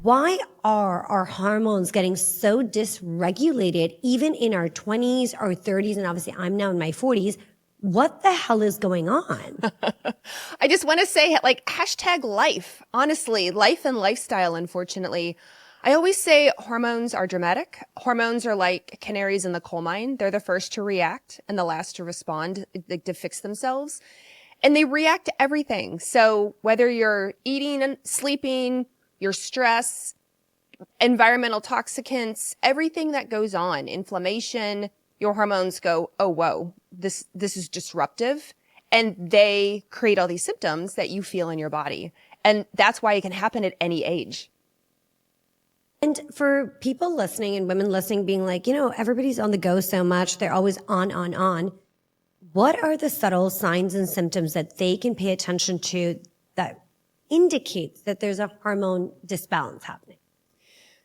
why are our hormones getting so dysregulated even in our 20s, our 30s, and obviously I'm now in my 40s? What the hell is going on? I just want to say, like, hashtag life. Honestly, life and lifestyle, unfortunately. I always say hormones are dramatic. Hormones are like canaries in the coal mine. They're the first to react and the last to respond, like, to fix themselves. And they react to everything. So whether you're eating and sleeping, your stress, environmental toxicants, everything that goes on, inflammation, your hormones go, oh, whoa, this is disruptive. And they create all these symptoms that you feel in your body. And that's why it can happen at any age. And for people listening and women listening being like, everybody's on the go so much, they're always on. What are the subtle signs and symptoms that they can pay attention to that indicates that there's a hormone disbalance happening?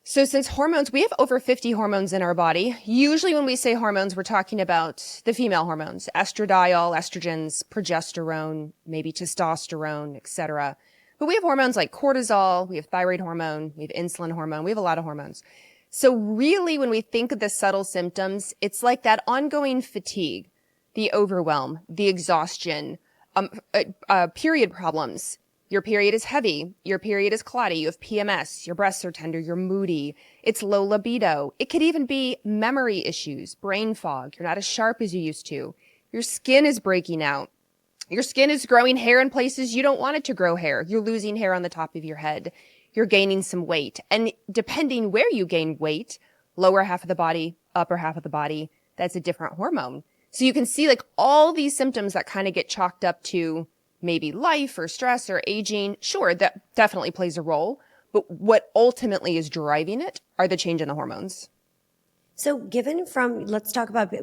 So since hormones, we have over 50 hormones in our body. Usually when we say hormones, we're talking about the female hormones, estradiol, estrogens, progesterone, maybe testosterone, etc. But we have hormones like cortisol, we have thyroid hormone, we have insulin hormone, we have a lot of hormones. So really when we think of the subtle symptoms, it's like that ongoing fatigue, the overwhelm, the exhaustion, period problems. Your period is heavy. Your period is clotty. You have PMS. Your breasts are tender. You're moody. It's low libido. It could even be memory issues, brain fog. You're not as sharp as you used to. Your skin is breaking out. Your skin is growing hair in places you don't want it to grow hair. You're losing hair on the top of your head. You're gaining some weight. And depending where you gain weight, lower half of the body, upper half of the body, that's a different hormone. So you can see like all these symptoms that kind of get chalked up to maybe life or stress or aging. Sure, that definitely plays a role. But what ultimately is driving it are the change in the hormones. So let's talk about,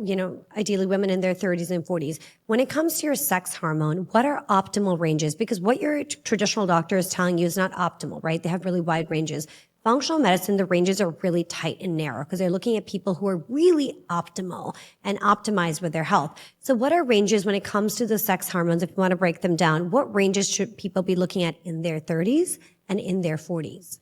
ideally women in their 30s and 40s. When it comes to your sex hormone, what are optimal ranges? Because what your traditional doctor is telling you is not optimal, right? They have really wide ranges. Functional medicine, the ranges are really tight and narrow because they're looking at people who are really optimal and optimized with their health. So what are ranges when it comes to the sex hormones? If you want to break them down, what ranges should people be looking at in their 30s and in their 40s?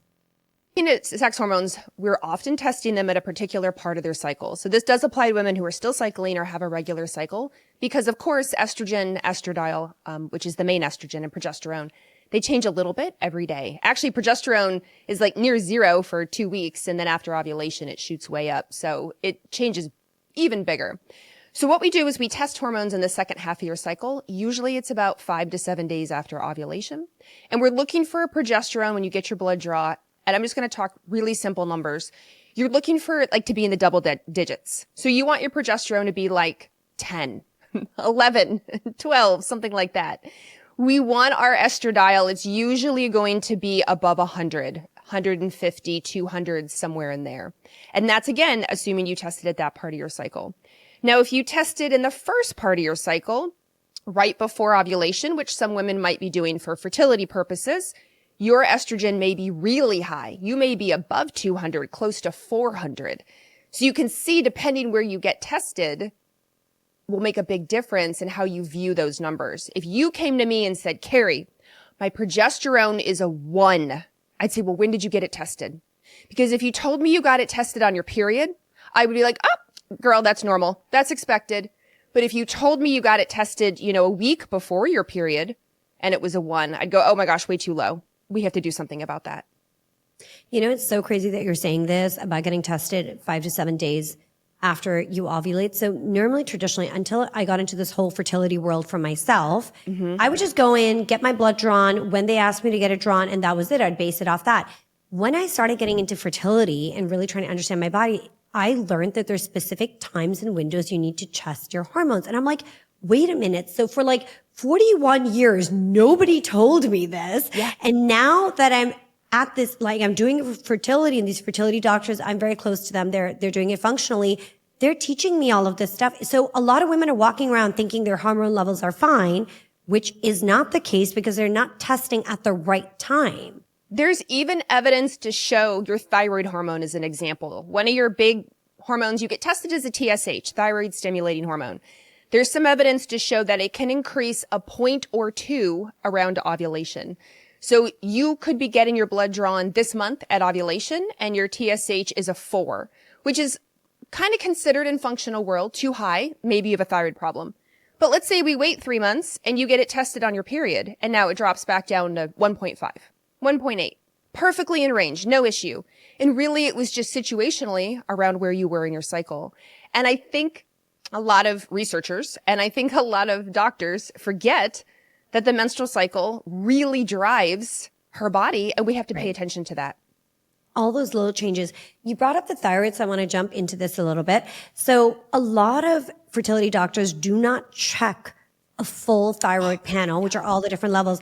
Sex hormones, we're often testing them at a particular part of their cycle. So this does apply to women who are still cycling or have a regular cycle because, of course, estrogen, estradiol, which is the main estrogen, and progesterone, they change a little bit every day. Actually, progesterone is like near zero for 2 weeks, and then after ovulation, it shoots way up. So it changes even bigger. So what we do is we test hormones in the second half of your cycle. Usually it's about 5 to 7 days after ovulation. And we're looking for a progesterone when you get your blood draw. And I'm just going to talk really simple numbers. You're looking for it like to be in the double digits. So you want your progesterone to be like 10, 11, 12, something like that. We want our estradiol. It's usually going to be above 100, 150, 200, somewhere in there. And that's, again, assuming you tested at that part of your cycle. Now, if you tested in the first part of your cycle, right before ovulation, which some women might be doing for fertility purposes, your estrogen may be really high. You may be above 200, close to 400. So you can see, depending where you get tested, will make a big difference in how you view those numbers. If you came to me and said, Carrie, my progesterone is a 1, I'd say, well, when did you get it tested? Because if you told me you got it tested on your period, I would be like, oh, girl, that's normal. That's expected. But if you told me you got it tested, a week before your period and it was a 1, I'd go, oh my gosh, way too low. We have to do something about that. It's so crazy that you're saying this about getting tested 5 to 7 days after you ovulate. So normally, traditionally, until I got into this whole fertility world for myself, I would just go in, get my blood drawn when they asked me to get it drawn, and that was it. I'd base it off that. When I started getting into fertility and really trying to understand my body, I learned that there's specific times and windows you need to test your hormones. And I'm like, wait a minute. So for like 41 years, nobody told me this. Yeah. And now that I'm at this, like I'm doing fertility and these fertility doctors, I'm very close to them. They're doing it functionally. They're teaching me all of this stuff. So a lot of women are walking around thinking their hormone levels are fine, which is not the case because they're not testing at the right time. There's even evidence to show your thyroid hormone as an example. One of your big hormones, you get tested as a TSH, thyroid stimulating hormone. There's some evidence to show that it can increase a point or two around ovulation. So you could be getting your blood drawn this month at ovulation and your TSH is a 4, which is kind of considered in functional world too high. Maybe you have a thyroid problem. But let's say we wait 3 months and you get it tested on your period and now it drops back down to 1.5, 1.8. Perfectly in range, no issue. And really it was just situationally around where you were in your cycle. And I think a lot of researchers and I think a lot of doctors forget that the menstrual cycle really drives her body and we have to pay attention to that. All those little changes. You brought up the thyroid, so I want to jump into this a little bit. So a lot of fertility doctors do not check a full thyroid panel, which are all the different levels.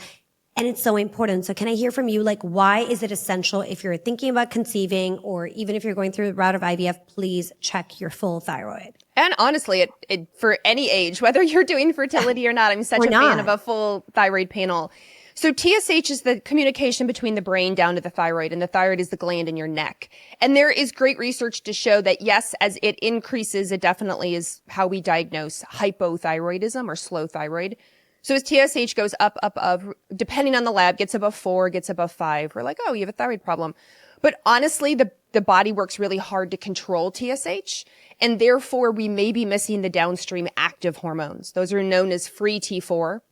And it's so important. So can I hear from you, like, why is it essential if you're thinking about conceiving or even if you're going through the route of IVF, please check your full thyroid? And honestly, it for any age, whether you're doing fertility or not, I'm such a fan of a full thyroid panel. So TSH is the communication between the brain down to the thyroid, and the thyroid is the gland in your neck. And there is great research to show that, yes, as it increases, it definitely is how we diagnose hypothyroidism or slow thyroid. So as TSH goes up, depending on the lab, gets above 4, gets above 5, we're like, oh, you have a thyroid problem. But honestly, the body works really hard to control TSH, and therefore we may be missing the downstream active hormones. Those are known as free T4,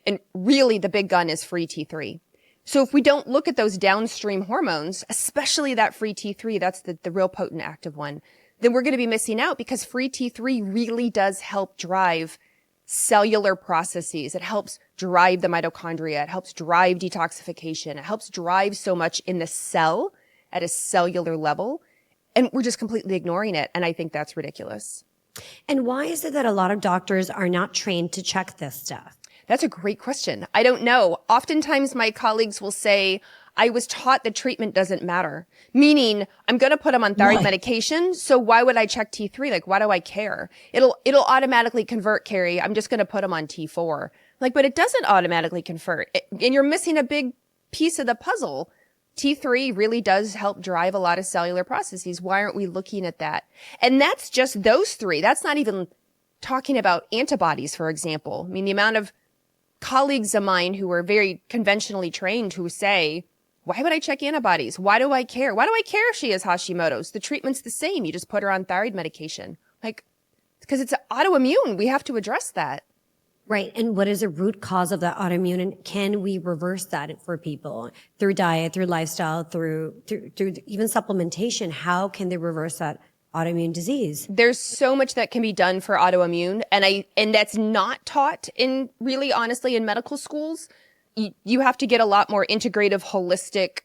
and really the big gun is free T3. So if we don't look at those downstream hormones, especially that free T3, that's the real potent active one, then we're going to be missing out because free T3 really does help drive cellular processes. It helps drive the mitochondria. It helps drive detoxification. It helps drive so much in the cell at a cellular level. And we're just completely ignoring it. And I think that's ridiculous. And why is it that a lot of doctors are not trained to check this stuff? That's a great question. I don't know. Oftentimes my colleagues will say, I was taught that treatment doesn't matter, meaning I'm going to put them on thyroid medication. So why would I check T3? Like, why do I care? It'll automatically convert, Carrie. I'm just going to put them on T4. Like, but it doesn't automatically convert. And you're missing a big piece of the puzzle. T3 really does help drive a lot of cellular processes. Why aren't we looking at that? And that's just those 3. That's not even talking about antibodies, for example. I mean, the amount of colleagues of mine who are very conventionally trained who say, why would I check antibodies? Why do I care? Why do I care if she has Hashimoto's? The treatment's the same. You just put her on thyroid medication. Like, because it's autoimmune. We have to address that. Right. And what is the root cause of that autoimmune? And can we reverse that for people through diet, through lifestyle, through even supplementation? How can they reverse that autoimmune disease? There's so much that can be done for autoimmune. And that's not taught in really honestly in medical schools. You have to get a lot more integrative, holistic,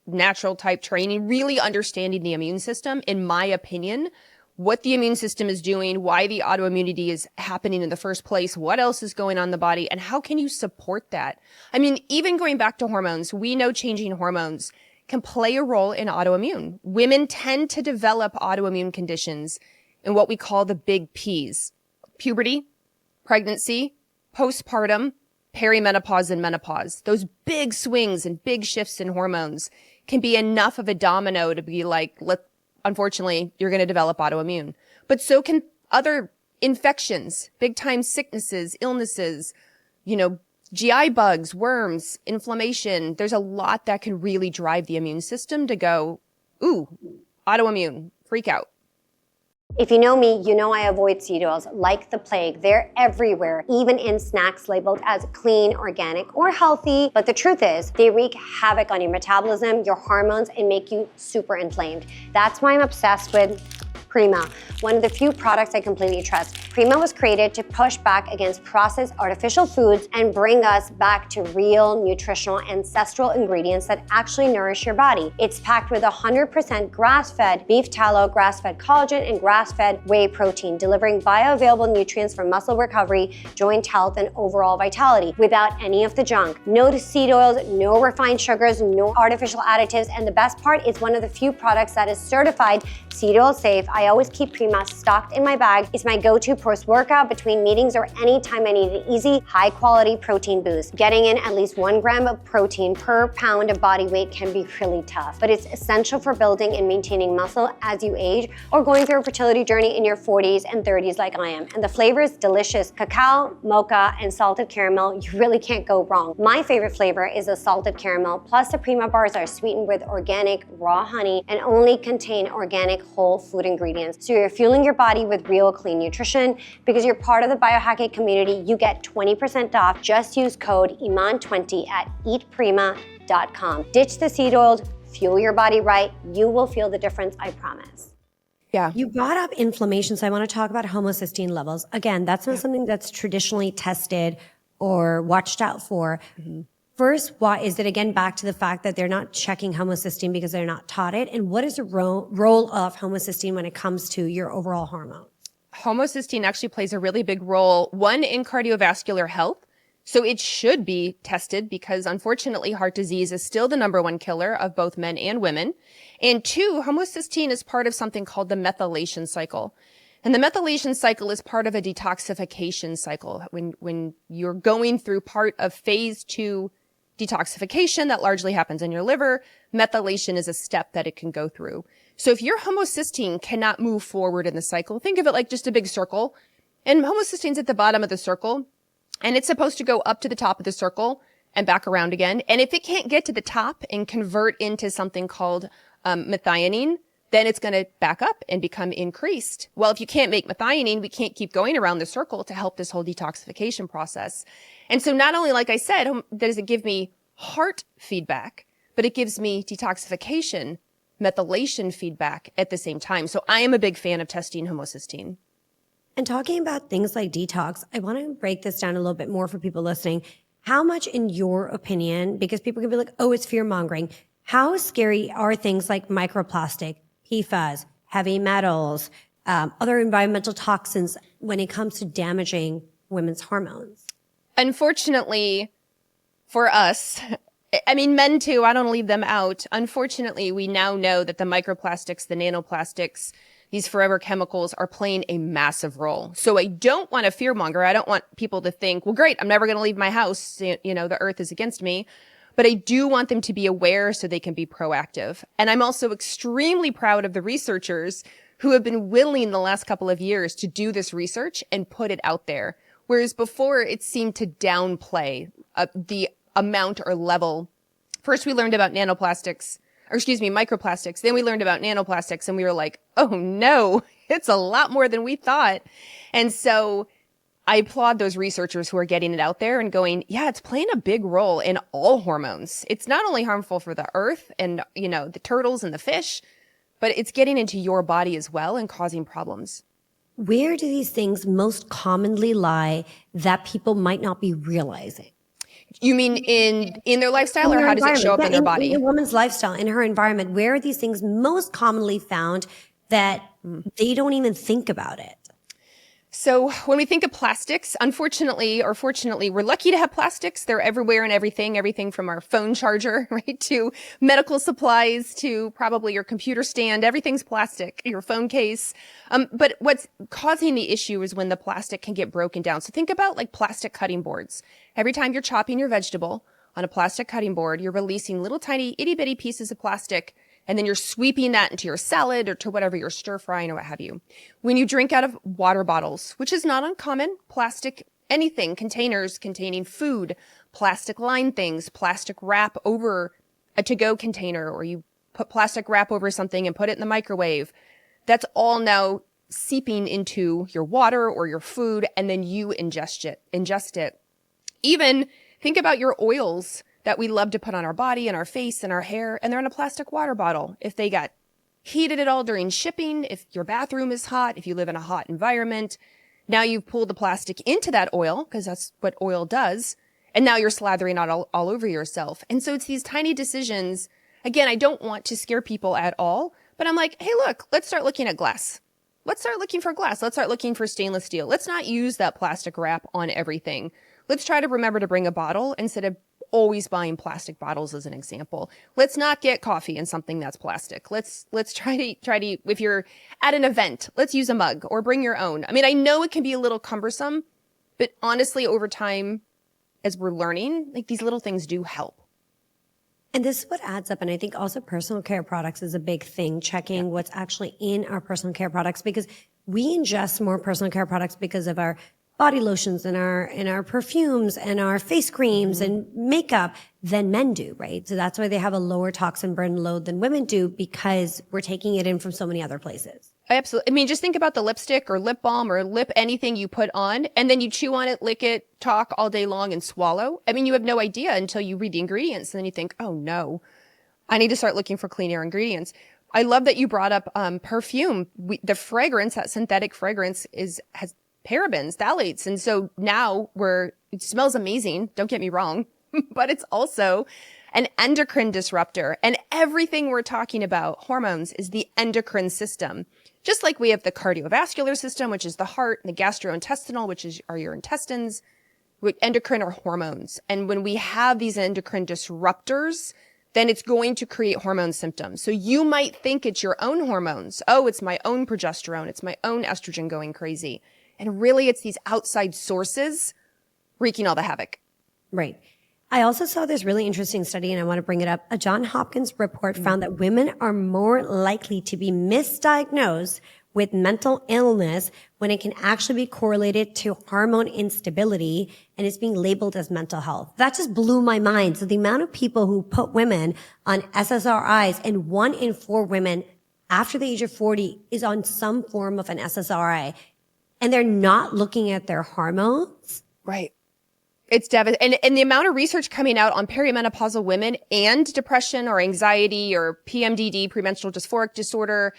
natural type training, really understanding the immune system, in my opinion, what the immune system is doing, why the autoimmunity is happening in the first place, what else is going on in the body, and how can you support that? I mean, even going back to hormones, we know changing hormones can play a role in autoimmune. Women tend to develop autoimmune conditions in what we call the big Ps: puberty, pregnancy, postpartum, perimenopause, and menopause. Those big swings and big shifts in hormones can be enough of a domino to be like, unfortunately, you're going to develop autoimmune. But so can other infections, big time sicknesses, illnesses, GI bugs, worms, inflammation. There's a lot that can really drive the immune system to go, ooh, autoimmune, freak out. If you know me, you know I avoid seed oils like the plague. They're everywhere, even in snacks labeled as clean, organic, or healthy. But the truth is, they wreak havoc on your metabolism, your hormones, and make you super inflamed. That's why I'm obsessed with Prima, one of the few products I completely trust. Prima was created to push back against processed artificial foods and bring us back to real, nutritional, ancestral ingredients that actually nourish your body. It's packed with 100% grass-fed beef tallow, grass-fed collagen, and grass-fed whey protein, delivering bioavailable nutrients for muscle recovery, joint health, and overall vitality without any of the junk. No seed oils, no refined sugars, no artificial additives, and the best part is one of the few products that is certified seed oil safe. I I always keep Prima stocked in my bag. It's my go-to post-workout between meetings or anytime I need an easy, high-quality protein boost. Getting in at least 1 gram of protein per pound of body weight can be really tough, but it's essential for building and maintaining muscle as you age or going through a fertility journey in your 40s and 30s like I am. And the flavor is delicious. Cacao, mocha, and salted caramel. You really can't go wrong. My favorite flavor is the salted caramel, plus the Prima bars are sweetened with organic raw honey and only contain organic whole food ingredients. So you're fueling your body with real clean nutrition. Because you're part of the Biohack-it community, you get 20% off. Just use code IMAN20 at eatprima.com. Ditch the seed oils, fuel your body right. You will feel the difference, I promise. Yeah. You brought up inflammation, so I want to talk about homocysteine levels. Again, that's not something that's traditionally tested or watched out for. First, why is it, again, back to the fact that they're not checking homocysteine because they're not taught it? And what is the role of homocysteine when it comes to your overall hormone? Homocysteine actually plays a really big role, one, in cardiovascular health. So it should be tested because, unfortunately, heart disease is still the #1 killer of both men and women. And 2, homocysteine is part of something called the methylation cycle. And the methylation cycle is part of a detoxification cycle. When you're going through part of phase 2 detoxification that largely happens in your liver, methylation is a step that it can go through. So if your homocysteine cannot move forward in the cycle, think of it like just a big circle. And homocysteine's at the bottom of the circle. And it's supposed to go up to the top of the circle and back around again. And if it can't get to the top and convert into something called methionine, then it's going to back up and become increased. Well, if you can't make methionine, we can't keep going around the circle to help this whole detoxification process. And so not only, like I said, does it give me heart feedback, but it gives me detoxification, methylation feedback at the same time. So I am a big fan of testing homocysteine. And talking about things like detox, I want to break this down a little bit more for people listening. How much, in your opinion, because people can be like, oh, it's fear mongering. How scary are things like microplastic, PFAS, heavy metals, other environmental toxins when it comes to damaging women's hormones? Unfortunately for us, I mean, men too, I don't leave them out. Unfortunately, we now know that the microplastics, the nanoplastics, these forever chemicals are playing a massive role. So I don't want to fearmonger. I don't want people to think, well, great, I'm never going to leave my house. You know, the earth is against me. But I do want them to be aware so they can be proactive. And I'm also extremely proud of the researchers who have been willing the last couple of years to do this research and put it out there. Whereas before it seemed to downplay the amount or level. First, we learned about microplastics. Then we learned about nanoplastics and we were like, oh no, it's a lot more than we thought. And so I applaud those researchers who are getting it out there and going, yeah, it's playing a big role in all hormones. It's not only harmful for the earth and, you know, the turtles and the fish, but it's getting into your body as well and causing problems. Where do these things most commonly lie that people might not be realizing? You mean in their lifestyle, or how does it show up in their body? In a woman's lifestyle, in her environment, where are these things most commonly found that they don't even think about it? So when we think of plastics, unfortunately or fortunately, we're lucky to have plastics. They're everywhere and everything from our phone charger, right, to medical supplies, to probably your computer stand. Everything's plastic, your phone case. But what's causing the issue is when the plastic can get broken down. So think about like plastic cutting boards. Every time you're chopping your vegetable on a plastic cutting board, you're releasing little tiny itty bitty pieces of plastic. And then you're sweeping that into your salad or to whatever you're stir frying or what have you. When you drink out of water bottles, which is not uncommon, plastic, anything, containers containing food, plastic lined things, plastic wrap over a to-go container, or you put plastic wrap over something and put it in the microwave. That's all now seeping into your water or your food, and then you ingest it. Even think about your oils that we love to put on our body and our face and our hair, and they're in a plastic water bottle. If they got heated at all during shipping, if your bathroom is hot, if you live in a hot environment, now you've pulled the plastic into that oil, because that's what oil does, and now you're slathering it all over yourself. And so it's these tiny decisions. Again, I don't want to scare people at all, but I'm like, hey, look, let's start looking at glass. Let's start looking for glass. Let's start looking for stainless steel. Let's not use that plastic wrap on everything. Let's try to remember to bring a bottle instead of always buying plastic bottles as an example. Let's not get coffee in something that's plastic. Let's try to, if you're at an event, let's use a mug or bring your own. I mean, I know it can be a little cumbersome, but honestly, over time, as we're learning, like these little things do help. And this is what adds up. And I think also personal care products is a big thing, checking what's actually in our personal care products, because we ingest more personal care products because of our body lotions and our perfumes and our face creams and makeup than men do, right? So that's why they have a lower toxin burden load than women do, because we're taking it in from so many other places. Absolutely. I mean, just think about the lipstick or lip balm or lip anything you put on, and then you chew on it, lick it, talk all day long and swallow. I mean, you have no idea until you read the ingredients, and then you think, oh no, I need to start looking for cleaner ingredients. I love that you brought up perfume. The fragrance, that synthetic fragrance has parabens, phthalates. And so now it smells amazing. Don't get me wrong, but it's also an endocrine disruptor. And everything we're talking about, hormones, is the endocrine system. Just like we have the cardiovascular system, which is the heart, and the gastrointestinal, which are your intestines. Endocrine are hormones. And when we have these endocrine disruptors, then it's going to create hormone symptoms. So you might think it's your own hormones. Oh, it's my own progesterone. It's my own estrogen going crazy. And really, it's these outside sources wreaking all the havoc. Right. I also saw this really interesting study, and I want to bring it up. A Johns Hopkins report found that women are more likely to be misdiagnosed with mental illness when it can actually be correlated to hormone instability and it's being labeled as mental health. That just blew my mind. So the amount of people who put women on SSRIs, and 1 in 4 women after the age of 40 is on some form of an SSRI, and they're not looking at their hormones. Right. It's devastating. And the amount of research coming out on perimenopausal women and depression or anxiety or PMDD, premenstrual dysphoric disorder,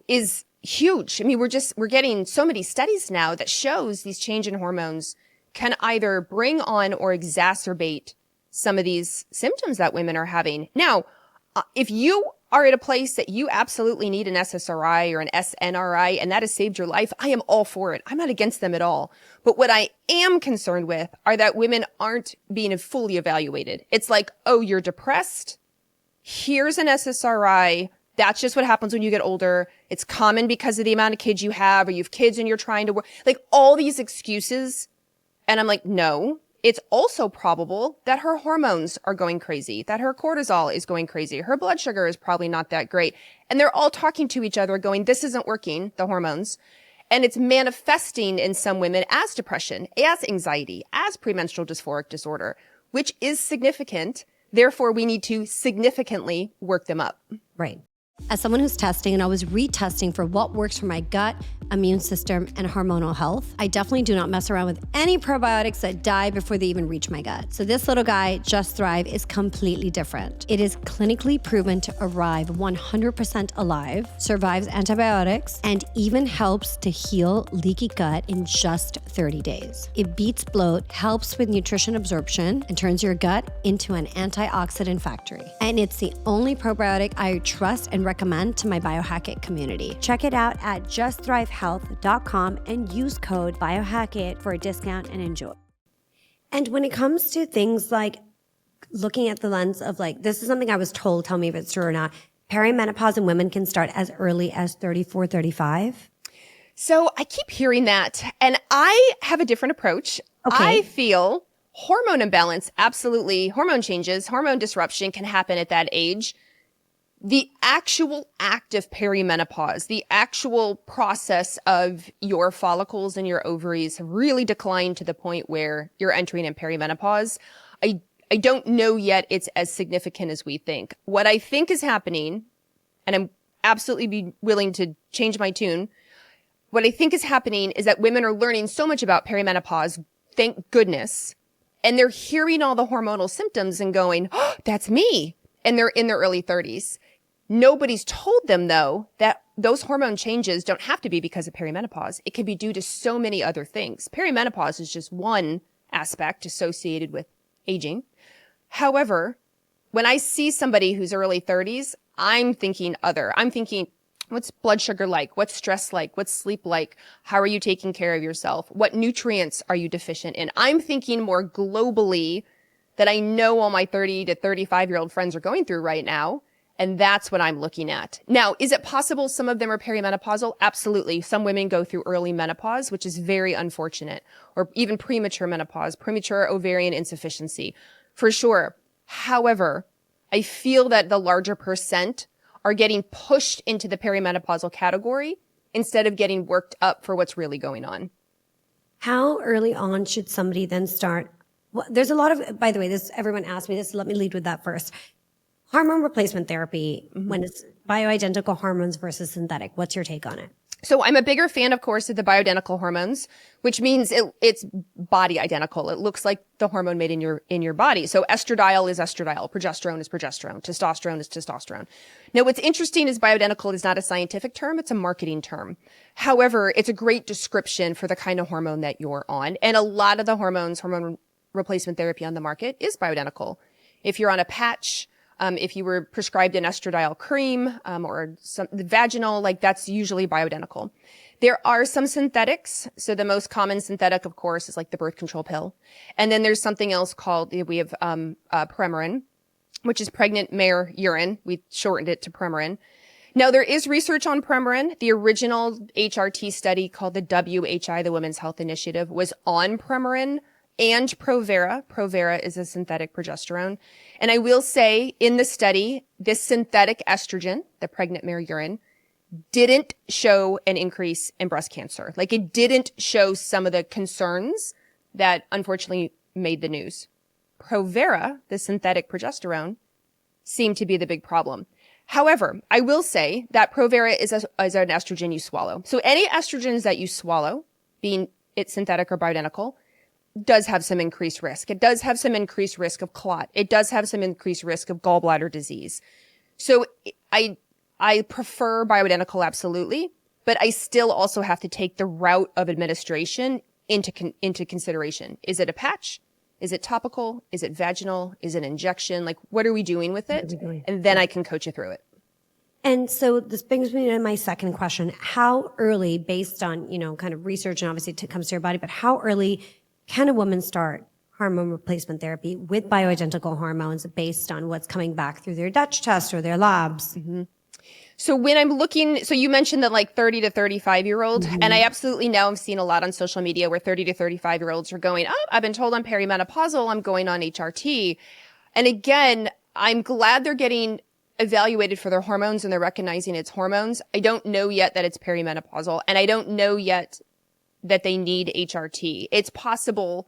is huge. I mean, we're getting so many studies now that shows these change in hormones can either bring on or exacerbate some of these symptoms that women are having. Now, if you are at a place that you absolutely need an SSRI or an SNRI and that has saved your life, I am all for it. I'm not against them at all. But what I am concerned with are that women aren't being fully evaluated. It's like, oh, you're depressed. Here's an SSRI. That's just what happens when you get older. It's common because of the amount of kids you have, or you have kids and you're trying to work. Like all these excuses. And I'm like, no. It's also probable that her hormones are going crazy, that her cortisol is going crazy. Her blood sugar is probably not that great. And they're all talking to each other going, this isn't working, the hormones. And it's manifesting in some women as depression, as anxiety, as premenstrual dysphoric disorder, which is significant. Therefore, we need to significantly work them up. Right. As someone who's testing and always retesting for what works for my gut, immune system, and hormonal health, I definitely do not mess around with any probiotics that die before they even reach my gut. So this little guy, Just Thrive, is completely different. It is clinically proven to arrive 100% alive, survives antibiotics, and even helps to heal leaky gut in just 30 days. It beats bloat, helps with nutrition absorption, and turns your gut into an antioxidant factory. And it's the only probiotic I trust and recommend to my Biohack-it community. Check it out at justthrivehealth.com and use code Biohack-it for a discount and enjoy. And when it comes to things like looking at the lens of like, this is something I was told, tell me if it's true or not, perimenopause in women can start as early as 34, 35. So I keep hearing that, and I have a different approach. Okay. I feel hormone imbalance, absolutely. Hormone changes, hormone disruption can happen at that age. The actual act of perimenopause, the actual process of your follicles and your ovaries have really declined to the point where you're entering in perimenopause. I don't know yet it's as significant as we think. What I think is happening, and I'm absolutely be willing to change my tune, what I think is happening is that women are learning so much about perimenopause, thank goodness, and they're hearing all the hormonal symptoms and going, oh, that's me. And they're in their early 30s. Nobody's told them, though, that those hormone changes don't have to be because of perimenopause. It can be due to so many other things. Perimenopause is just one aspect associated with aging. However, when I see somebody who's early 30s, I'm thinking other. I'm thinking, what's blood sugar like? What's stress like? What's sleep like? How are you taking care of yourself? What nutrients are you deficient in? I'm thinking more globally that I know all my 30 to 35-year-old friends are going through right now. And that's what I'm looking at. Now, is it possible some of them are perimenopausal? Absolutely. Some women go through early menopause, which is very unfortunate, or even premature menopause, premature ovarian insufficiency, for sure. However, I feel that the larger percent are getting pushed into the perimenopausal category instead of getting worked up for what's really going on. How early on should somebody then start? Well, there's a lot of, by the way, this, everyone asked me this, so let me lead with that first. Hormone replacement therapy, when it's bioidentical hormones versus synthetic, what's your take on it? So I'm a bigger fan, of course, of the bioidentical hormones, which means it's body identical. It looks like the hormone made in your body. So estradiol is estradiol, progesterone is progesterone, testosterone is testosterone. Now, what's interesting is bioidentical is not a scientific term, it's a marketing term. However, it's a great description for the kind of hormone that you're on. And a lot of the hormone replacement therapy on the market is bioidentical. If you're on a patch, if you were prescribed an estradiol cream, or some vaginal, like that's usually bioidentical. There are some synthetics. So the most common synthetic, of course, is like the birth control pill. And then there's something else called, we have, Perimenopause, which is pregnant mare urine. We shortened it to Perimenopause. Now there is research on Perimenopause. The original HRT study called the WHI, the Women's Health Initiative, was on Perimenopause and Provera. Provera is a synthetic progesterone. And I will say in the study, this synthetic estrogen, the pregnant mare urine, didn't show an increase in breast cancer. Like it didn't show some of the concerns that unfortunately made the news. Provera, the synthetic progesterone, seemed to be the big problem. However, I will say that Provera is an estrogen you swallow. So any estrogens that you swallow, being it synthetic or bioidentical, does have some increased risk. It does have some increased risk of clot. It does have some increased risk of gallbladder disease. So I prefer bioidentical absolutely, but I still also have to take the route of administration into consideration. Is it a patch? Is it topical? Is it vaginal? Is it injection? Like, what are we doing with it? And then I can coach you through it. And so this brings me to my second question. How early, based on, kind of research, and obviously it comes to your body, but how early can a woman start hormone replacement therapy with bioidentical hormones based on what's coming back through their Dutch test or their labs? Mm-hmm. So when I'm looking, so you mentioned that like 30 to 35-year-old, and I absolutely know I'm seeing a lot on social media where 30 to 35-year-olds are going, oh, I've been told I'm perimenopausal, I'm going on HRT. And again, I'm glad they're getting evaluated for their hormones and they're recognizing it's hormones. I don't know yet that it's perimenopausal, and I don't know yet that they need HRT. It's possible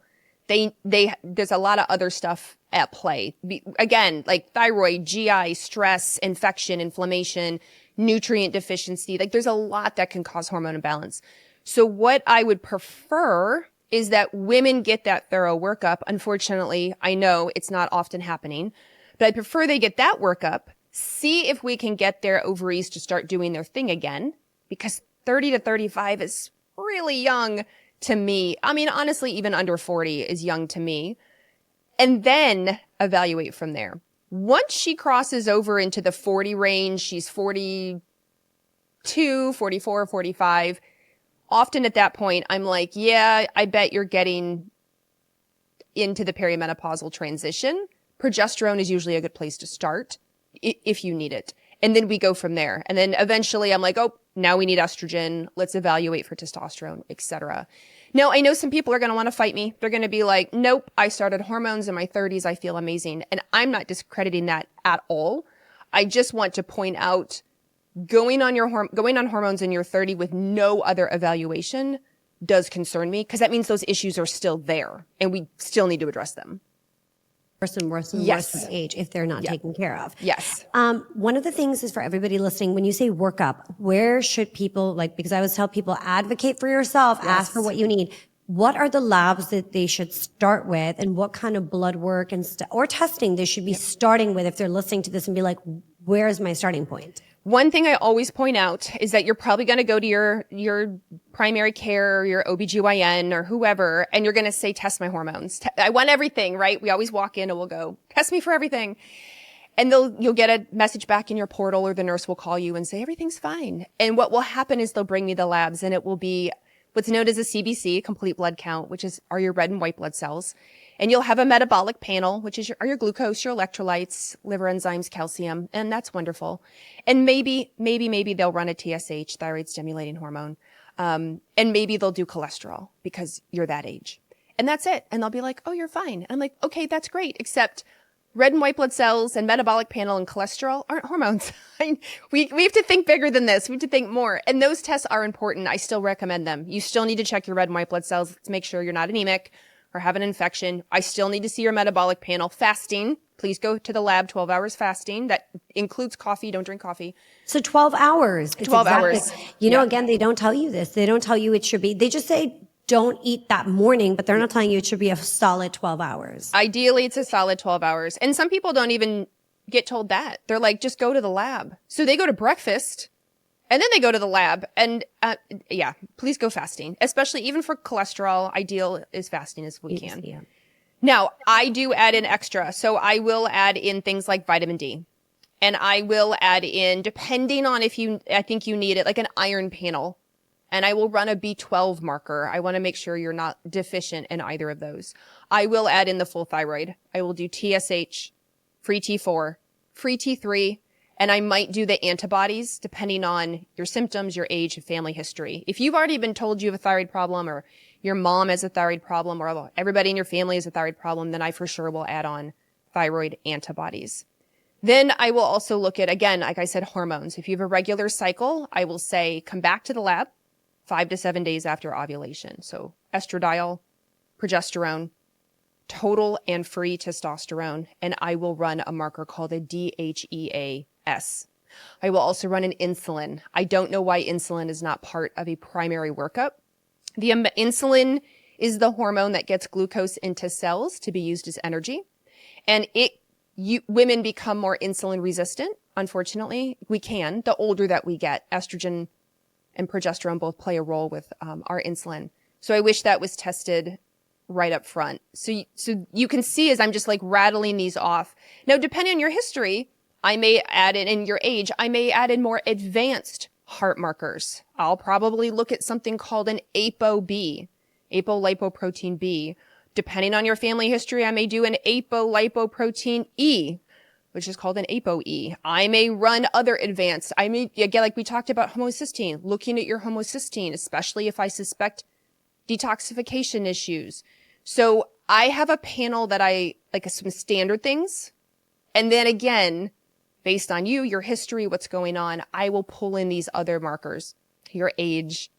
there's a lot of other stuff at play. Again, like thyroid, GI, stress, infection, inflammation, nutrient deficiency. Like there's a lot that can cause hormone imbalance. So what I would prefer is that women get that thorough workup. Unfortunately, I know it's not often happening, but I prefer they get that workup, see if we can get their ovaries to start doing their thing again, because 30 to 35 is really young to me. I mean, honestly, even under 40 is young to me. And then evaluate from there. Once she crosses over into the 40 range, she's 42, 44, 45. Often at that point, I'm like, yeah, I bet you're getting into the perimenopausal transition. Progesterone is usually a good place to start if you need it. And then we go from there. And then eventually I'm like, oh, now we need estrogen. Let's evaluate for testosterone, etc. Now, I know some people are going to want to fight me. They're going to be like, nope, I started hormones in my 30s. I feel amazing. And I'm not discrediting that at all. I just want to point out going on hormones in your 30 with no other evaluation does concern me, because that means those issues are still there and we still need to address them. Worse and worse with age if they're not taken care of. Yes. One of the things is for everybody listening, when you say workup, where should people, because I always tell people, advocate for yourself, ask for what you need. What are the labs that they should start with, and what kind of blood work or testing they should be starting with if they're listening to this and be like, where's my starting point? One thing I always point out is that you're probably going to go to your primary care, or your OBGYN or whoever, and you're going to say, test my hormones. I want everything, right? We always walk in and we'll go, test me for everything. And you'll get a message back in your portal, or the nurse will call you and say, everything's fine. And what will happen is they'll bring me the labs, and it will be what's known as a CBC, complete blood count, which are your red and white blood cells. And you'll have a metabolic panel, which is your glucose, your electrolytes, liver enzymes, calcium, and that's wonderful. And maybe they'll run a TSH, thyroid stimulating hormone. And maybe they'll do cholesterol because you're that age. And that's it. And they'll be like, oh, you're fine. And I'm like, okay, that's great. Except red and white blood cells and metabolic panel and cholesterol aren't hormones. We have to think bigger than this. We have to think more. And those tests are important. I still recommend them. You still need to check your red and white blood cells to make sure you're not anemic or have an infection. I still need to see your metabolic panel. Fasting. Please go to the lab, 12 hours fasting. That includes coffee. Don't drink coffee. So 12 hours. 12 hours. You know, again, they don't tell you this. They don't tell you it should be. They just say don't eat that morning, but they're not telling you it should be a solid 12 hours. Ideally, it's a solid 12 hours. And some people don't even get told that. They're like, just go to the lab. So they go to breakfast and then they go to the lab. And yeah, please go fasting, especially even for cholesterol. Ideal is fasting as we can. Yeah. Now, I do add in extra. So I will add in things like vitamin D. And I will add in, depending on I think you need it, like an iron panel. And I will run a B12 marker. I want to make sure you're not deficient in either of those. I will add in the full thyroid. I will do TSH, free T4, free T3, and I might do the antibodies depending on your symptoms, your age, and family history. If you've already been told you have a thyroid problem or your mom has a thyroid problem or everybody in your family has a thyroid problem, then I for sure will add on thyroid antibodies. Then I will also look at, again, like I said, hormones. If you have a regular cycle, I will say come back to the lab 5 to 7 days after ovulation. So estradiol, progesterone, total and free testosterone, and I will run a marker called a DHEA-S. I will also run an insulin. I don't know why insulin is not part of a primary workup. The insulin is the hormone that gets glucose into cells to be used as energy. And women become more insulin resistant, unfortunately. We can, the older that we get. Estrogen and progesterone both play a role with our insulin. So I wish that was tested right up front. So you can see as I'm just like rattling these off. Now, depending on your history, I may add in your age, I may add in more advanced heart markers. I'll probably look at something called an ApoB, apolipoprotein B. Depending on your family history, I may do an apolipoprotein E, which is called an ApoE. I may run other advanced. I may, again, like we talked about homocysteine, looking at your homocysteine, especially if I suspect detoxification issues. So I have a panel that like some standard things. And then again, based on your history, what's going on, I will pull in these other markers, your age,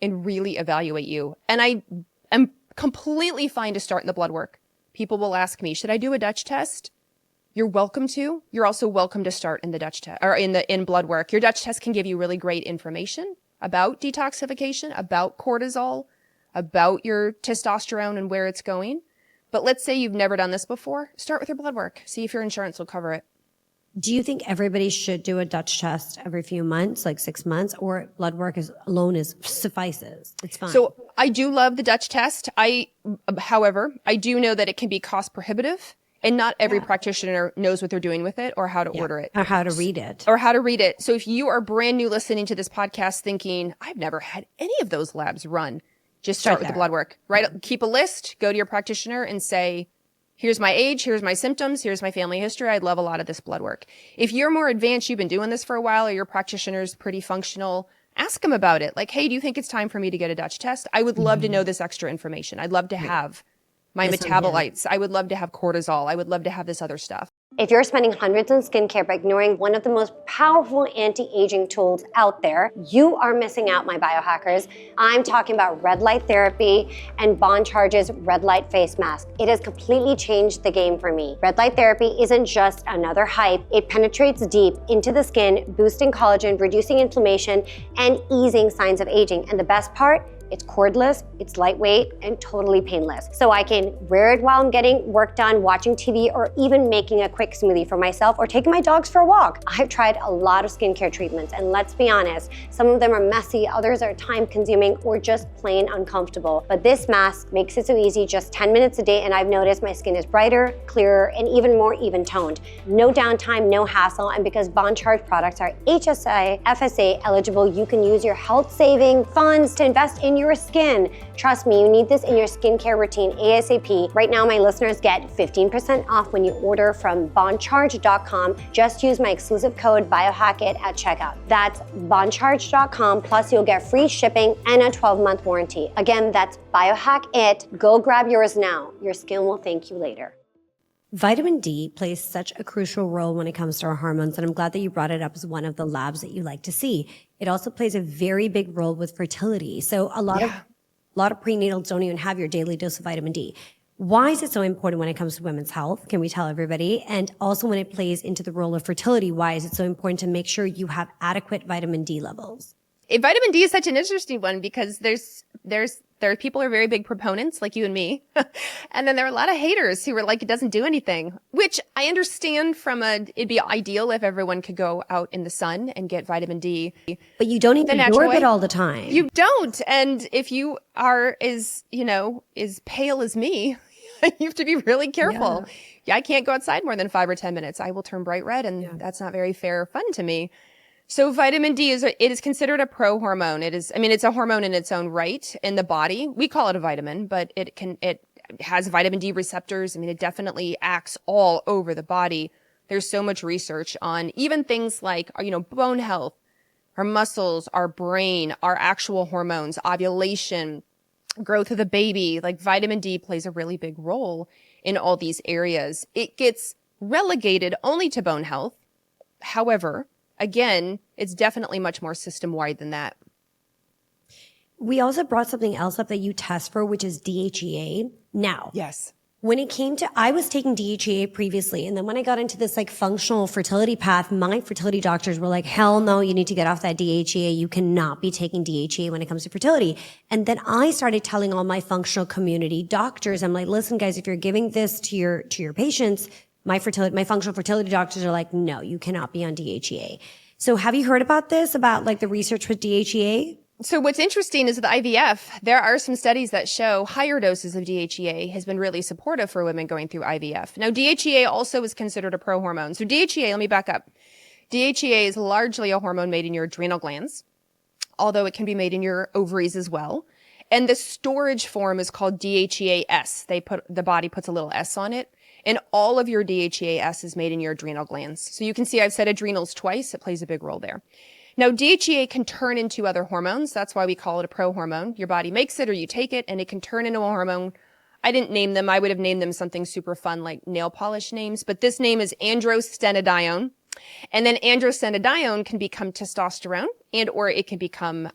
and really evaluate you. And I am completely fine to start in the blood work. People will ask me, should I do a Dutch test? You're welcome to. You're also welcome to start in the Dutch test or in blood work. Your Dutch test can give you really great information about detoxification, about cortisol, about your testosterone and where it's going. But let's say you've never done this before. Start with your blood work. See if your insurance will cover it. Do you think everybody should do a Dutch test every few months, like 6 months, or blood work alone suffices? It's fine. So I do love the Dutch test. However, I do know that it can be cost prohibitive. And not every practitioner knows what they're doing with it or how to order it. Or how to read it. So if you are brand new listening to this podcast thinking, I've never had any of those labs run, just start with the blood work, right? Keep a list, go to your practitioner and say, here's my age, here's my symptoms, here's my family history. I'd love a lot of this blood work. If you're more advanced, you've been doing this for a while, or your practitioner's pretty functional, ask them about it. Like, hey, do you think it's time for me to get a Dutch test? I would love to know this extra information. I'd love to have my metabolites. I would love to have cortisol. I would love to have this other stuff. If you're spending hundreds on skincare but ignoring one of the most powerful anti-aging tools out there, you are missing out, my biohackers. I'm talking about red light therapy and Bond Charge's red light face mask. It has completely changed the game for me. Red light therapy isn't just another hype. It penetrates deep into the skin, boosting collagen, reducing inflammation, and easing signs of aging. And the best part, it's cordless, it's lightweight, and totally painless. So I can wear it while I'm getting work done, watching TV, or even making a quick smoothie for myself or taking my dogs for a walk. I've tried a lot of skincare treatments, and let's be honest, some of them are messy, others are time-consuming, or just plain uncomfortable. But this mask makes it so easy, just 10 minutes a day, and I've noticed my skin is brighter, clearer, and even more even-toned. No downtime, no hassle, and because Bond Charge products are HSA, FSA eligible, you can use your health-saving funds to invest in on your skin. Trust me, you need this in your skincare routine ASAP. Right now, my listeners get 15% off when you order from bondcharge.com. Just use my exclusive code Biohack-it at checkout. That's bondcharge.com, plus you'll get free shipping and a 12-month warranty. Again, that's Biohack-it. Go grab yours now. Your skin will thank you later. Vitamin D plays such a crucial role when it comes to our hormones, and I'm glad that you brought it up as one of the labs that you like to see. It also plays a very big role with fertility. So a lot of prenatals don't even have your daily dose of vitamin D. Why is it so important when it comes to women's health? Can we tell everybody? And also when it plays into the role of fertility, why is it so important to make sure you have adequate vitamin D levels? Vitamin D is such an interesting one because there are people who are very big proponents like you and me. And then there are a lot of haters who are like, it doesn't do anything, which I understand it'd be ideal if everyone could go out in the sun and get vitamin D. But you don't even absorb it all the time. You don't. And if you are as pale as me, you have to be really careful. Yeah, I can't go outside more than 5 or 10 minutes. I will turn bright red, and that's not very fair or fun to me. So vitamin D is considered a pro-hormone. It's a hormone in its own right in the body. We call it a vitamin, but it has vitamin D receptors. It definitely acts all over the body. There's so much research on even things like, bone health, our muscles, our brain, our actual hormones, ovulation, growth of the baby. Like vitamin D plays a really big role in all these areas. It gets relegated only to bone health. However, again, it's definitely much more system-wide than that. We also brought something else up that you test for, which is DHEA. Now, yes, when it came to, I was taking DHEA previously, and then when I got into this like functional fertility path, my fertility doctors were like, hell no, you need to get off that DHEA. You cannot be taking DHEA when it comes to fertility. And then I started telling all my functional community doctors, I'm like, listen guys, if you're giving this to your patients, my functional fertility doctors are like, no, you cannot be on DHEA. So have you heard about this, about like the research with DHEA? So what's interesting is with IVF, there are some studies that show higher doses of DHEA has been really supportive for women going through IVF. Now, DHEA also is considered a pro-hormone. So DHEA, let me back up. DHEA is largely a hormone made in your adrenal glands, although it can be made in your ovaries as well. And the storage form is called DHEAS. The body puts a little S on it. And all of your DHEAS is made in your adrenal glands. So you can see I've said adrenals twice. It plays a big role there. Now, DHEA can turn into other hormones. That's why we call it a pro-hormone. Your body makes it or you take it, and it can turn into a hormone. I didn't name them. I would have named them something super fun like nail polish names. But this name is androstenedione. And then androstenedione can become testosterone or it can become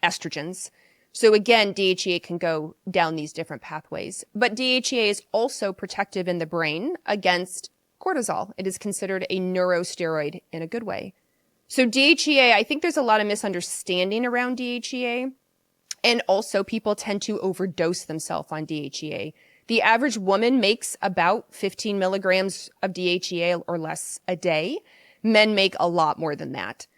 estrogens. So again, DHEA can go down these different pathways. But DHEA is also protective in the brain against cortisol. It is considered a neurosteroid in a good way. So DHEA, I think there's a lot of misunderstanding around DHEA. And also people tend to overdose themselves on DHEA. The average woman makes about 15 milligrams of DHEA or less a day. Men make a lot more than that.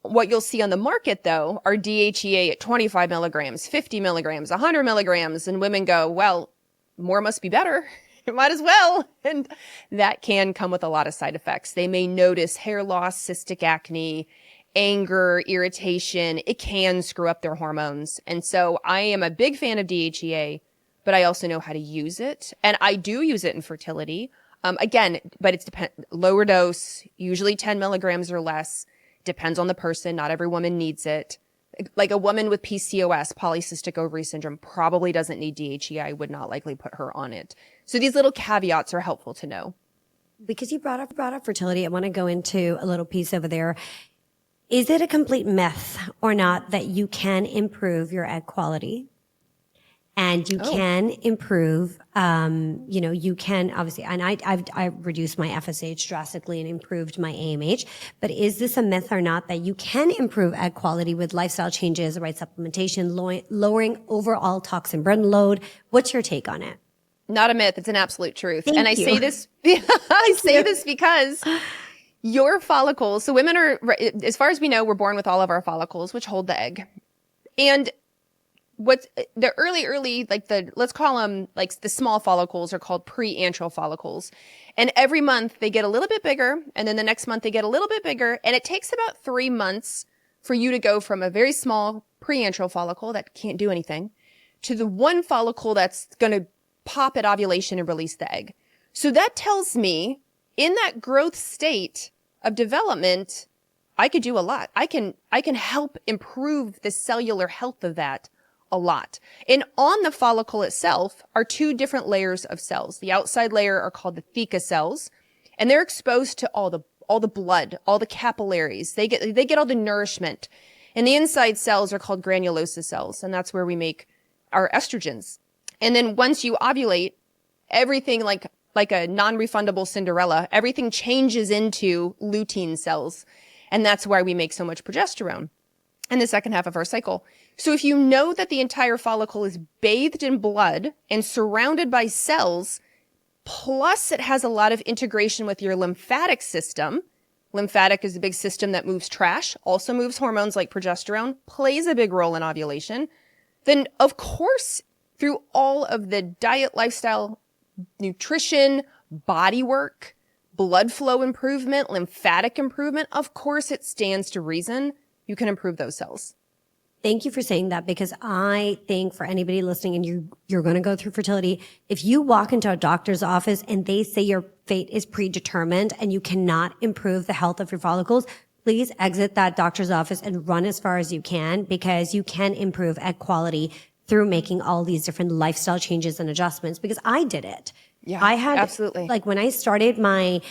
What you'll see on the market, though, are DHEA at 25 milligrams, 50 milligrams, 100 milligrams, and women go, well, more must be better. It might as well. And that can come with a lot of side effects. They may notice hair loss, cystic acne, anger, irritation. It can screw up their hormones. And so I am a big fan of DHEA, but I also know how to use it. And I do use it in fertility. Again, but it's lower dose, usually 10 milligrams or less. Depends on the person. Not every woman needs it. Like a woman with PCOS, polycystic ovary syndrome, probably doesn't need DHEA. I would not likely put her on it. So these little caveats are helpful to know. Because you brought up fertility, I want to go into a little piece over there. Is it a complete myth or not that you can improve your egg quality? And you can improve, you can obviously, and I've reduced my FSH drastically and improved my AMH, but is this a myth or not that you can improve egg quality with lifestyle changes, the right supplementation, lowering overall toxin burden load? What's your take on it? Not a myth. It's an absolute truth. Thank and I you. say this, I say this because your follicles, so women are, as far as we know, we're born with all of our follicles, which hold the egg. And what's the early, like let's call them like the small follicles are called pre-antral follicles. And every month they get a little bit bigger. And then the next month they get a little bit bigger. And it takes about 3 months for you to go from a very small preantral follicle that can't do anything to the one follicle that's going to pop at ovulation and release the egg. So that tells me in that growth state of development, I could do a lot. I can help improve the cellular health of that a lot. And on the follicle itself are two different layers of cells. The outside layer are called the theca cells, and they're exposed to all the blood, all the capillaries. They get all the nourishment. And the inside cells are called granulosa cells, and that's where we make our estrogens. And then once you ovulate, everything like a non-refundable Cinderella, everything changes into lutein cells. And that's why we make so much progesterone in the second half of our cycle. So if you know that the entire follicle is bathed in blood and surrounded by cells, plus it has a lot of integration with your lymphatic system. Lymphatic is a big system that moves trash, also moves hormones like progesterone, plays a big role in ovulation. Then of course, through all of the diet, lifestyle, nutrition, body work, blood flow improvement, lymphatic improvement, of course it stands to reason you can improve those cells. Thank you for saying that, because I think for anybody listening and you're going to go through fertility, if you walk into a doctor's office and they say your fate is predetermined and you cannot improve the health of your follicles, please exit that doctor's office and run as far as you can, because you can improve egg quality through making all these different lifestyle changes and adjustments, because I did it. Yeah, I had absolutely. like when I started my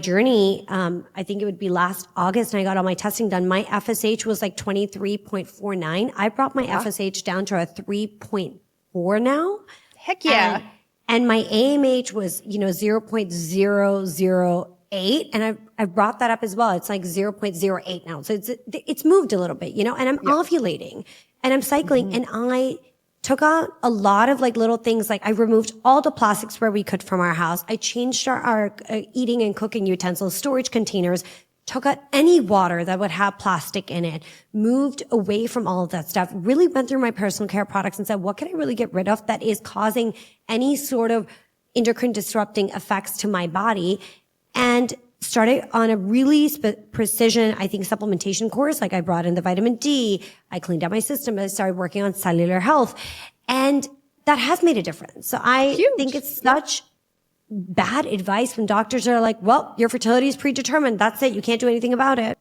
journey, I think it would be last August, and I got all my testing done. My FSH was like 23.49. I brought my FSH down to a 3.4 now. Heck yeah. And my AMH was, 0.008. And I brought that up as well. It's like 0.08 now. So it's moved a little bit, and I'm ovulating and I'm cycling, and I took out a lot of like little things. Like I removed all the plastics where we could from our house. I changed our eating and cooking utensils, storage containers, took out any water that would have plastic in it, moved away from all of that stuff, really went through my personal care products and said, what can I really get rid of that is causing any sort of endocrine disrupting effects to my body? And started on a really precision, I think, supplementation course. Like I brought in the vitamin D, I cleaned out my system, I started working on cellular health, and that has made a difference. So I think it's such bad advice when doctors are like, well, your fertility is predetermined. That's it. You can't do anything about it.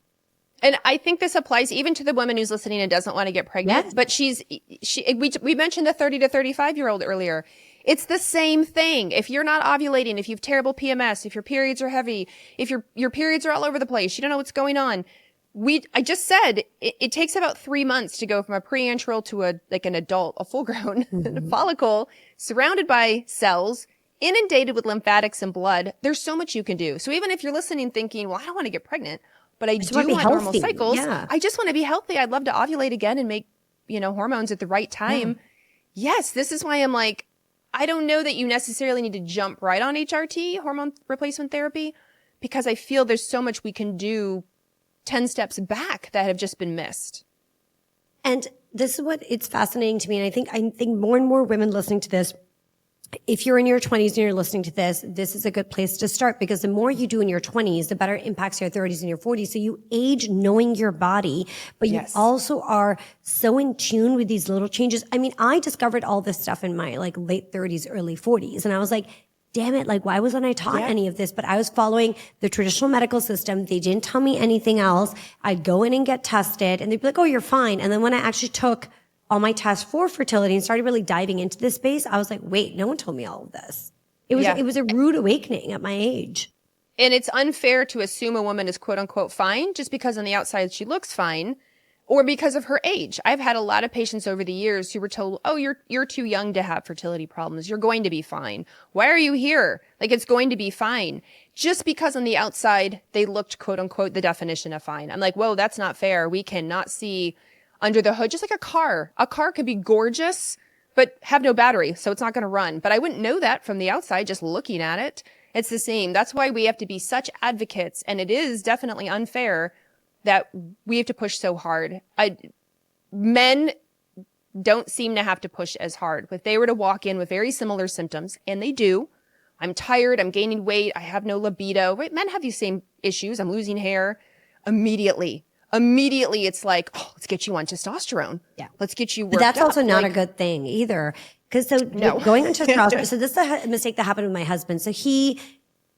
And I think this applies even to the woman who's listening and doesn't want to get pregnant. Yes. But we mentioned the 30 to 35-year-old earlier. It's the same thing. If you're not ovulating, if you have terrible PMS, if your periods are heavy, if your periods are all over the place, you don't know what's going on. I just said it takes about 3 months to go from a preantral to an adult, a full grown follicle surrounded by cells, inundated with lymphatics and blood. There's so much you can do. So even if you're listening thinking, well, I don't want to get pregnant, but I do want normal cycles. Yeah. I just want to be healthy. I'd love to ovulate again and make, hormones at the right time. Yeah. Yes. This is why I'm like, I don't know that you necessarily need to jump right on HRT, hormone replacement therapy, because I feel there's so much we can do 10 steps back that have just been missed. And this is what it's fascinating to me. And I think more and more women listening to this, if you're in your 20s and you're listening to this, this is a good place to start, because the more you do in your 20s, the better it impacts your 30s and your 40s. So you age knowing your body, but you also are so in tune with these little changes. I mean, I discovered all this stuff in my like late 30s, early 40s. And I was like, damn it, like why wasn't I taught any of this? But I was following the traditional medical system. They didn't tell me anything else. I'd go in and get tested and they'd be like, oh, you're fine. And then when I actually took all my tests for fertility and started really diving into this space, I was like, wait, no one told me all of this. It was a rude awakening at my age. And it's unfair to assume a woman is quote unquote fine just because on the outside she looks fine or because of her age. I've had a lot of patients over the years who were told, oh, you're too young to have fertility problems. You're going to be fine. Why are you here? Like it's going to be fine. Just because on the outside they looked quote unquote the definition of fine. I'm like, whoa, that's not fair. We cannot see under the hood, just like a car. A car could be gorgeous, but have no battery, so it's not going to run. But I wouldn't know that from the outside, just looking at it. It's the same. That's why we have to be such advocates, and it is definitely unfair that we have to push so hard. Men don't seem to have to push as hard. If they were to walk in with very similar symptoms, and they do, I'm tired, I'm gaining weight, I have no libido. Right? Men have these same issues. I'm losing hair. Immediately immediately it's like, oh, let's get you on testosterone. Yeah. Let's get you worked But that's up. also not Like, a good thing either. Because No. going on testosterone, so this is a mistake that happened with my husband. So he,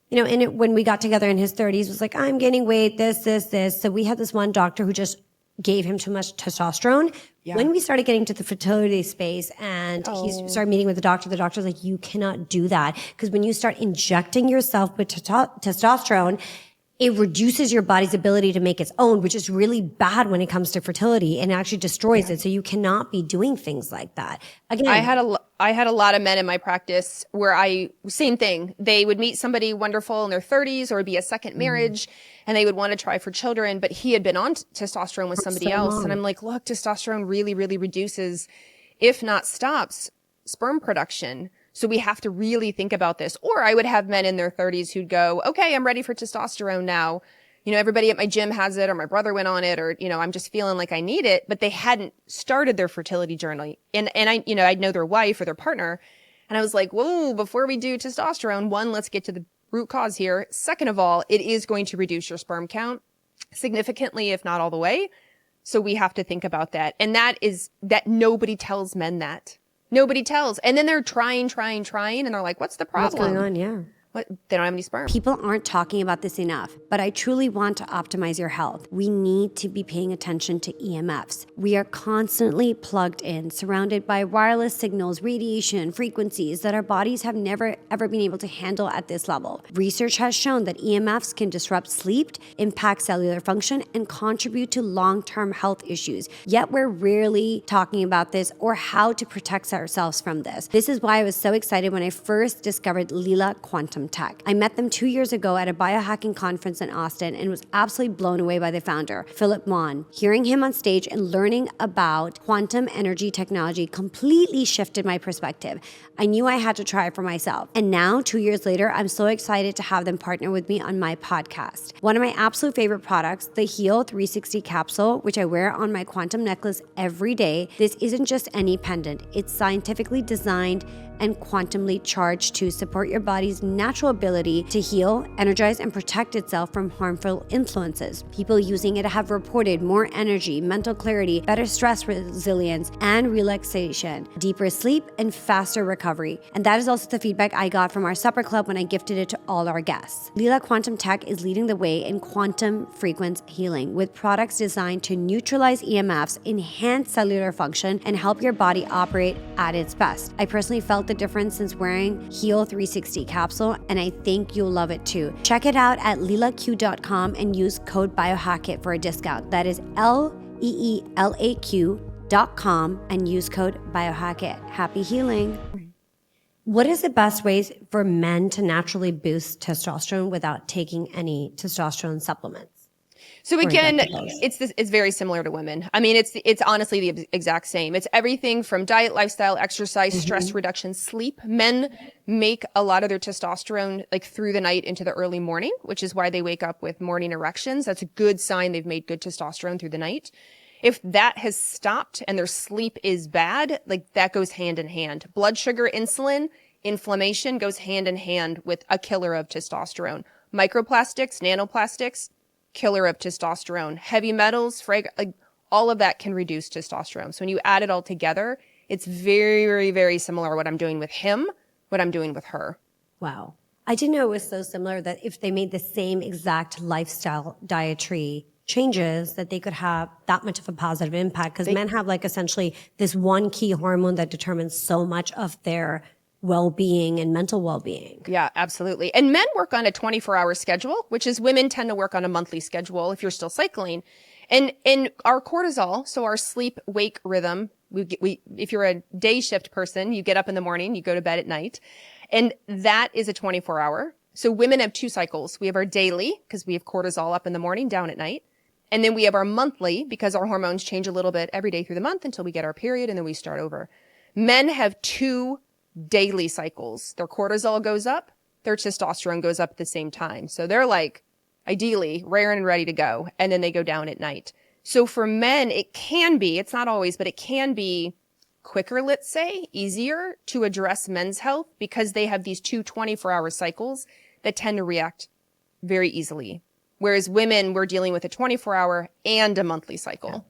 when we got together in his 30s, was like, I'm gaining weight, this. So we had this one doctor who just gave him too much testosterone. Yeah. When we started getting to the fertility space and he started meeting with the doctor's like, you cannot do that. Because when you start injecting yourself with testosterone, it reduces your body's ability to make its own, which is really bad when it comes to fertility, and actually destroys it. So you cannot be doing things like that. Again, I had a lot of men in my practice where same thing. They would meet somebody wonderful in their 30s or it'd be a second marriage and they would want to try for children, but he had been on testosterone with somebody else. long. And I'm like, look, testosterone really, really reduces, if not stops, sperm production. So we have to really think about this. Or I would have men in their 30s who'd go, okay, I'm ready for testosterone now. Everybody at my gym has it, or my brother went on it, or, I'm just feeling like I need it, but they hadn't started their fertility journey. And I'd know their wife or their partner. And I was like, whoa, before we do testosterone, one, let's get to the root cause here. Second of all, it is going to reduce your sperm count significantly, if not all the way. So we have to think about that. And that nobody tells men that. Nobody tells. And then they're trying, and they're like, what's the problem? what's going on? Yeah. What? They don't have any sperm. People aren't talking about this enough, but I truly want to optimize your health. We need to be paying attention to EMFs. We are constantly plugged in, surrounded by wireless signals, radiation, frequencies that our bodies have never ever been able to handle at this level. Research has shown that EMFs can disrupt sleep, impact cellular function, and contribute to long-term health issues. Yet we're rarely talking about this or how to protect ourselves from this. This is why I was so excited when I first discovered Lila Quantum Tech. I met them 2 years ago at a biohacking conference in Austin and was absolutely blown away by the founder, Philip Mon. Hearing him on stage and learning about quantum energy technology completely shifted my perspective. I knew I had to try it for myself. And now, 2 years later, I'm so excited to have them partner with me on my podcast. One of my absolute favorite products, the Heal 360 capsule, which I wear on my quantum necklace every day. This isn't just any pendant. It's scientifically designed and quantumly charged to support your body's natural ability to heal, energize, and protect itself from harmful influences. People using it have reported more energy, mental clarity, better stress resilience, and relaxation, deeper sleep, and faster recovery. And that is also the feedback I got from our supper club when I gifted it to all our guests. Lila Quantum Tech is leading the way in quantum frequency healing with products designed to neutralize EMFs, enhance cellular function, and help your body operate at its best. I personally felt the difference since wearing Heal 360 capsule, and I think you'll love it too. Check it out at lilaq.com and use code Biohack-it for a discount. That is LEELAQ.com and use code Biohack-it. Happy healing. What is the best ways for men to naturally boost testosterone without taking any testosterone supplements? So again, injectables? it's very similar to women. I mean, it's honestly the exact same. It's everything from diet, lifestyle, exercise, stress reduction, sleep. Men make a lot of their testosterone like through the night into the early morning, which is why they wake up with morning erections. That's a good sign they've made good testosterone through the night. If that has stopped and their sleep is bad, like that goes hand in hand. Blood sugar, insulin, inflammation goes hand in hand with a killer of testosterone. Microplastics, nanoplastics, killer of testosterone. Heavy metals, like all of that can reduce testosterone. So when you add it all together, it's very, very, very similar what I'm doing with him, what I'm doing with her. Wow. I didn't know it was so similar that if they made the same exact lifestyle dietary changes that they could have that much of a positive impact, because men have like essentially this one key hormone that determines so much of their well-being and mental well-being. Yeah, absolutely. And men work on a 24-hour schedule, which is women tend to work on a monthly schedule if you're still cycling. And our cortisol, so our sleep-wake rhythm, if you're a day shift person, you get up in the morning, you go to bed at night, and that is a 24-hour. So women have 2 cycles. We have our daily, because we have cortisol up in the morning, down at night. And then we have our monthly, because our hormones change a little bit every day through the month until we get our period, and then we start over. Men have 2 daily cycles. Their cortisol goes up, their testosterone goes up at the same time. So they're like, ideally, raring and ready to go. And then they go down at night. So for men, it can be, it's not always, but it can be quicker, let's say, easier to address men's health because they have these 2 24-hour cycles that tend to react very easily Whereas women, we're dealing with a 24-hour and a monthly cycle.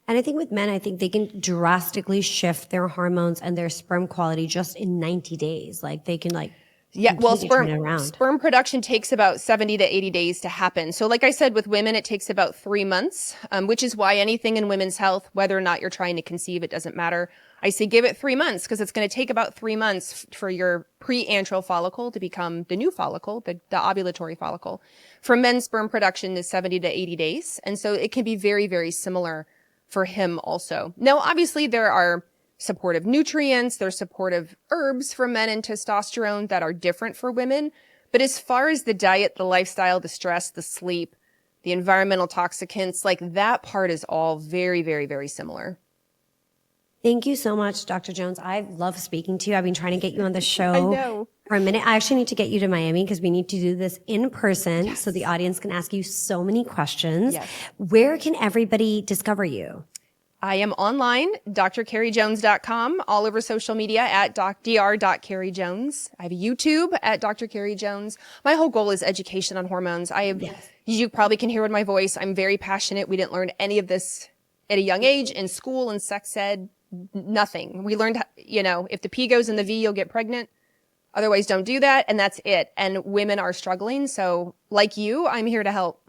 And I think with men, I think they can drastically shift their hormones and their sperm quality just in 90 days. Like they can completely turn it around. Sperm production takes about 70 to 80 days to happen. So like I said, with women, it takes about 3 months, which is why anything in women's health, whether or not you're trying to conceive, it doesn't matter. I say give it 3 months because it's going to take about 3 months for your pre-antral follicle to become the new follicle, the ovulatory follicle. For men, sperm production is 70 to 80 days. And so it can be very, very similar for him also. Now, obviously, there are supportive nutrients, there's supportive herbs for men and testosterone that are different for women. But as far as the diet, the lifestyle, the stress, the sleep, the environmental toxicants, like that part is all very, very, very similar. Thank you so much, Dr. Jones. I love speaking to you. I've been trying to get you on the show I know. for a minute. I actually need to get you to Miami because we need to do this in person so the audience can ask you so many questions. Yes. Where can everybody discover you? I am online, drcarriejones.com, all over social media at dr.carriejones. I have YouTube at Dr. Carrie Jones. My whole goal is education on hormones. You probably can hear in my voice, I'm very passionate. We didn't learn any of this at a young age in school and sex ed, nothing. We learned, if the P goes in the V, you'll get pregnant. Otherwise, don't do that. And that's it. And women are struggling. So like you, I'm here to help.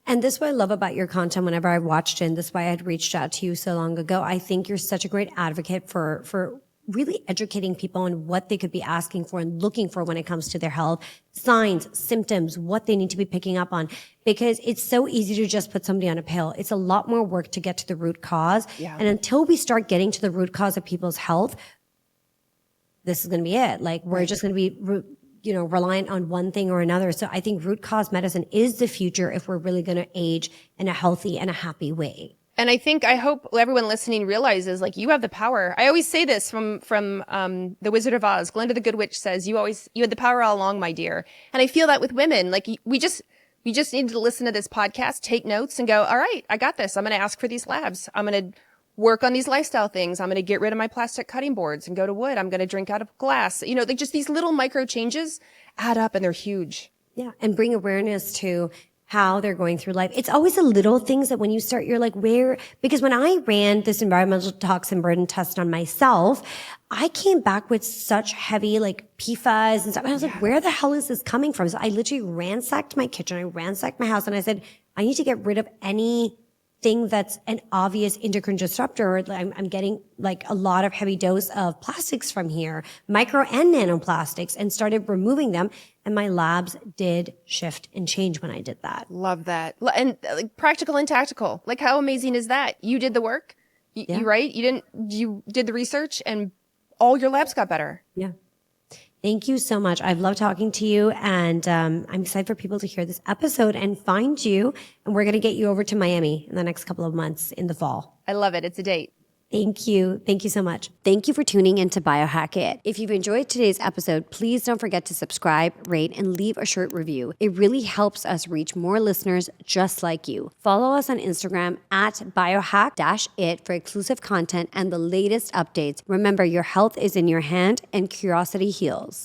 And this is what I love about your content whenever I watched it, and this is why I had reached out to you so long ago. I think you're such a great advocate for really educating people on what they could be asking for and looking for when it comes to their health, signs, symptoms, what they need to be picking up on. Because it's so easy to just put somebody on a pill. It's a lot more work to get to the root cause. Yeah. And until we start getting to the root cause of people's health, this is going to be it. Like we're just going to be reliant on one thing or another. So I think root cause medicine is the future if we're really going to age in a healthy and a happy way. And I hope everyone listening realizes, like, you have the power. I always say this from The Wizard of Oz. Glinda the Good Witch says, you had the power all along, my dear. And I feel that with women. Like, we just need to listen to this podcast, take notes and go, all right, I got this. I'm going to ask for these labs. I'm going to work on these lifestyle things. I'm going to get rid of my plastic cutting boards and go to wood. I'm going to drink out of glass. Just these little micro changes add up and they're huge. Yeah. And bring awareness to how they're going through life. It's always the little things that when you start, you're like, because when I ran this environmental toxin burden test on myself, I came back with such heavy PFAS and stuff. And I was like, where the hell is this coming from? So I literally ransacked my kitchen. I ransacked my house and I said, I need to get rid of anything that's an obvious endocrine disruptor. I'm getting a lot of heavy dose of plastics from here, micro and nanoplastics, and started removing them. And my labs did shift and change when I did that. Love that. And practical and tactical. Like, how amazing is that? You did the work, you right? You did the research and all your labs got better. Yeah. Thank you so much. I've loved talking to you, and I'm excited for people to hear this episode and find you. And we're going to get you over to Miami in the next couple of months in the fall. I love it. It's a date. Thank you. Thank you so much. Thank you for tuning into Biohack-it. If you've enjoyed today's episode, please don't forget to subscribe, rate, and leave a short review. It really helps us reach more listeners just like you. Follow us on Instagram at biohack-it for exclusive content and the latest updates. Remember, your health is in your hand and curiosity heals.